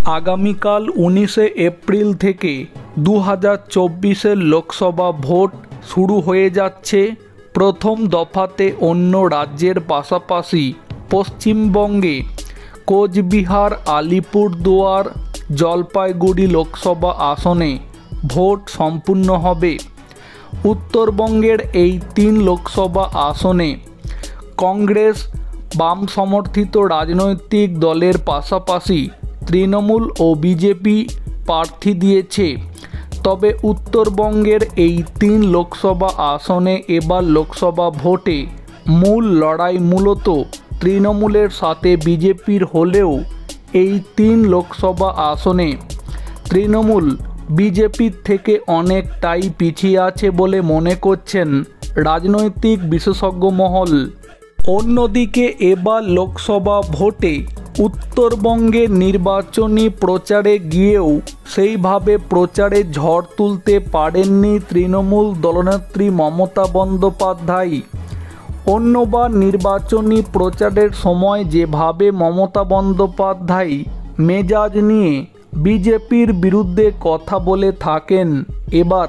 আগামীকাল 19শে এপ্রিল থেকে 2024-এর লোকসভা ভোট শুরু হয়ে যাচ্ছে। প্রথম দফাতে অন্য রাজ্যের পাশাপাশি পশ্চিমবঙ্গে কোচবিহার, আলিপুরদুয়ার, জলপাইগুড়ি লোকসভা আসনে ভোট সম্পূর্ণ হবে। উত্তরবঙ্গের এই 3 লোকসভা আসনে কংগ্রেস বাম সমর্থিত রাজনৈতিক দলের পাশাপাশি তৃণমূল ও বিজেপি প্রার্থী দিয়েছে। তবে উত্তরবঙ্গের এই 3 লোকসভা আসনে এবার লোকসভা ভোটে মূল লড়াই মূলত তৃণমূলের সাথে বিজেপির হলেও এই 3 লোকসভা আসনে তৃণমূল বিজেপির থেকে অনেকটাই পিছিয়ে আছে বলে মনে করছেন রাজনৈতিক বিশেষজ্ঞ মহল। অন্যদিকে এবার লোকসভা ভোটে উত্তরবঙ্গে নির্বাচনী প্রচারে গিয়েও সেইভাবে প্রচারে ঝড় তুলতে পারেননি তৃণমূল দলনেত্রী মমতা বন্দ্যোপাধ্যায়। অন্যবার নির্বাচনী প্রচারের সময় যেভাবে মমতা বন্দ্যোপাধ্যায় মেজাজ নিয়ে বিজেপির বিরুদ্ধে কথা বলে থাকেন, এবার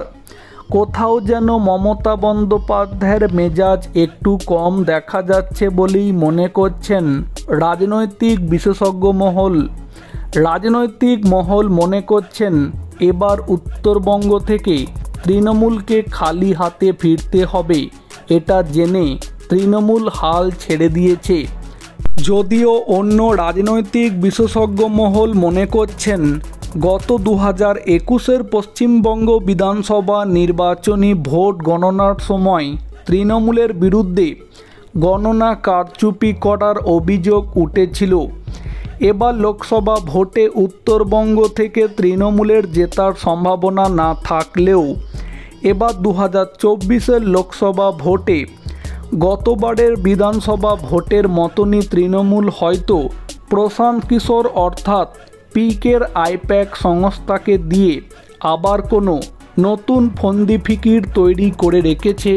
কোথাও যেন মমতা বন্দ্যোপাধ্যায়ের মেজাজ একটু কম দেখা যাচ্ছে বলেই মনে করছেন রাজনৈতিক বিশেষজ্ঞ মহল। রাজনৈতিক মহল মনে করছেন এবার উত্তরবঙ্গ থেকে তৃণমূলকে খালি হাতে ফিরতে হবে। এটা জেনে তৃণমূল হাল ছেড়ে দিয়েছে। যদিও অন্য রাজনৈতিক বিশেষজ্ঞ মহল মনে করছেন গত 2021-এর পশ্চিমবঙ্গ বিধানসভা নির্বাচনী ভোট গণনার সময় তৃণমূলের বিরুদ্ধে গণনা কারচুপি করার অভিযোগ উঠেছিল। এবার লোকসভা ভোটে উত্তরবঙ্গ থেকে তৃণমূলের জেতার সম্ভাবনা না থাকলেও এবার 2024-এর লোকসভা ভোটে গতবারের বিধানসভা ভোটের মতনই তৃণমূল হয়তো প্রশান্ত কিশোর অর্থাৎ পিকের আইপ্যাক সংস্থাকে দিয়ে আবার কোনো নতুন ফন্দি ফিকির তৈরি করে রেখেছে।